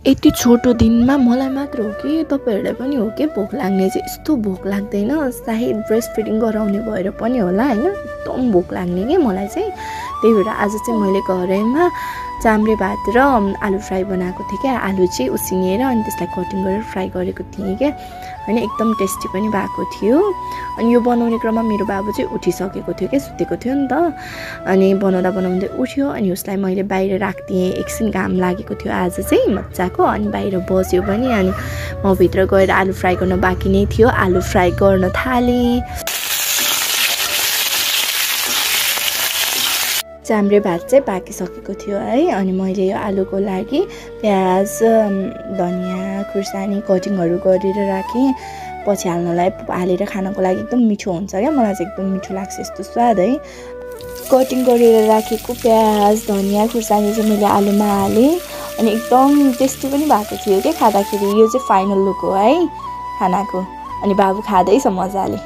यति छोटो दिनमा मलाई मात्र हो कि तपाईहरुलाई पनि हो के भोक लाग्ने चाहिँ यस्तो भोक लाग्दैन सायद ब्रेस्ट फिडिङ गराउने भएर पनि होला हैन एकदम भोक लाग्ने के मलाई चाहिँ त्यही भएर आज चाहिँ मैले घरैमा चाम्रे भात र आलु फ्राई बनाएको थिएँ के आलु चाहिँ उसिनेर अनि त्यसलाई कटिङ गरेर फ्राई गरेको थिएँ के हैन एकदम टेस्टी पनि भएको थियो अनि यो बनाउने क्रममा मेरो बाबु चाहिँ उठिसकेको थियो के सुतेको थियो नि त अनि बनाउँदै उठ्यो अनि उसलाई मैले बाहिर राख्दिए एकछिन घाम लागेको थियो आज चाहिँ मज्जाको अनि बाहिर बस्यो पनि अनि म भित्र गएर आलु फ्राई गर्न बाँकी नै थियो आलु फ्राई गर्न थालेँ चाम्रे भात चाहिँ पाकिसकेको थियो है अनि मैले यो आलुको लागि प्याज धनिया खुर्सानी कटिङहरु गरेर राखेँ पछि हाल्नलाई हालेर खानको लागि एकदम मिठो हुन्छ के मलाई चाहिँ एकदम मिठो लाग्छ यस्तो स्वाद है कटिङ गरेर राखेको प्याज धनिया खुर्सानी चाहिँ मैले आलुमा हालेँ अनि एकदम टेस्टी पनि भएको थियो के खाँदाखेरि यो चाहिँ फाइनल लुक हो है खानाको अनि बाबु खाँदैछ मजाले